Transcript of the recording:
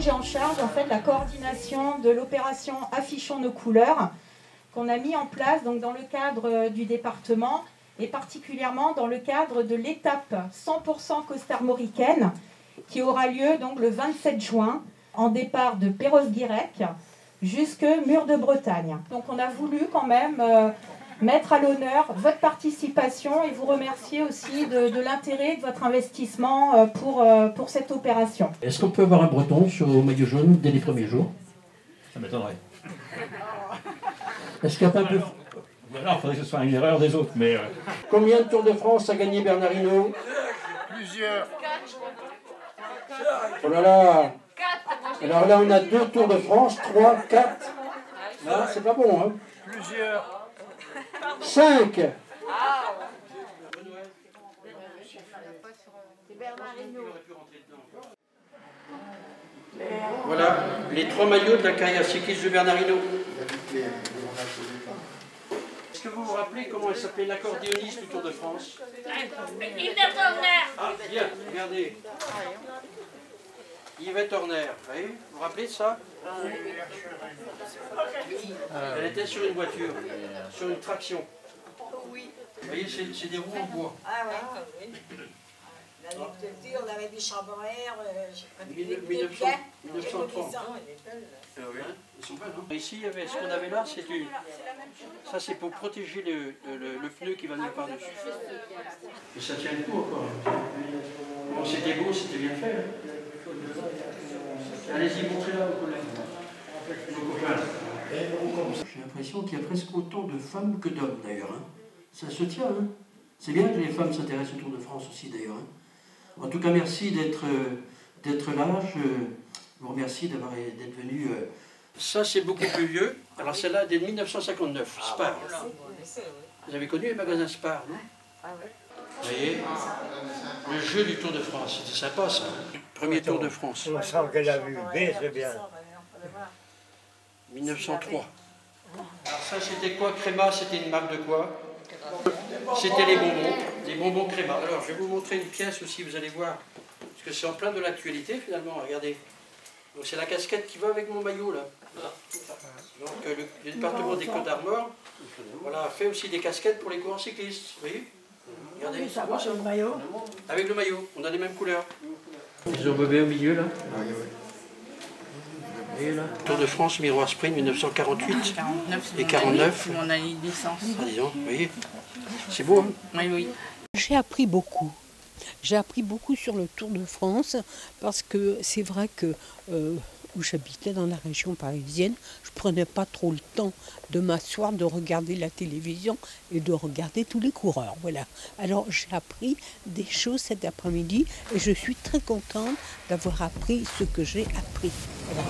j'ai en charge en fait la coordination de l'opération Affichons nos couleurs qu'on a mis en place donc, dans le cadre du département et particulièrement dans le cadre de l'étape 100% costarmoricaine qui aura lieu donc, le 27 juin en départ de Perros-Guirec jusque Mur de Bretagne. Donc on a voulu quand même mettre à l'honneur votre participation et vous remercier aussi de l'intérêt de votre investissement pour cette opération. Est-ce qu'on peut avoir un breton sur au maillot jaune dès les premiers jours? Ça m'étonnerait. Est-ce qu'il n'y a pas de... Non, il faudrait que ce soit une erreur des autres, mais... Combien de Tours de France a gagné Bernard Hinault? Plusieurs. Oh là là. Alors là, on a 2 Tours de France, 3, 4. Là, c'est pas bon, hein? Plusieurs. 5. Voilà, les 3 maillots de la carrière cycliste de Bernard Hinault. Est-ce que vous vous rappelez comment elle s'appelait l'accordéoniste du Tour de France? Ah, bien, regardez. Yvette Horner, vous voyez? Vous vous rappelez de ça? Elle était sur une voiture, sur une traction. Oui. Vous voyez, c'est des roues en bois. Ah ouais. On avait des chambres à air, 1930. Ils sont belles, hein? Ici, il y avait, ce qu'on avait là, c'est du... Ça, c'est pour protéger le pneu qui va venir par-dessus. Et ça tient le coup encore. Bon, c'était beau, c'était bien fait. Allez-y, montrez-la vos collègues. Vos copains. J'ai l'impression qu'il y a presque autant de femmes que d'hommes, d'ailleurs. Hein. Ça se tient, hein. C'est bien que les femmes s'intéressent au Tour de France aussi, d'ailleurs. Hein. En tout cas, merci d'être là. Je vous remercie d'être venu. Ça, c'est beaucoup plus vieux. Alors, celle-là, dès 1959, Spar. Vous avez connu les magasins Spar, non? Vous voyez, le jeu du Tour de France, c'était sympa, ça. Premier Tour de France. On sent qu'elle a vu. C'est bien. 1903. Alors ça, c'était quoi? Créma, c'était une marque de quoi? C'était les bonbons Créma. Alors, je vais vous montrer une pièce aussi, vous allez voir. Parce que c'est en plein de l'actualité, finalement, regardez. Donc, c'est la casquette qui va avec mon maillot, là. Donc, le département des Côtes-d'Armor, voilà, fait aussi des casquettes pour les coureurs cyclistes. Vous voyez? Regardez, c'est beau, ça. Avec le maillot, on a les mêmes couleurs. Ils ont bobé au milieu, là. Et là, Tour de France, Miroir Sprint, 1948 et 49. Mon année de naissance. Ah, disons, vous voyez, c'est beau, hein? Oui, oui. J'ai appris beaucoup. J'ai appris beaucoup sur le Tour de France parce que c'est vrai que où j'habitais dans la région parisienne, je ne prenais pas trop le temps de m'asseoir, de regarder la télévision et de regarder tous les coureurs. Voilà. Alors j'ai appris des choses cet après-midi et je suis très contente d'avoir appris ce que j'ai appris. Voilà.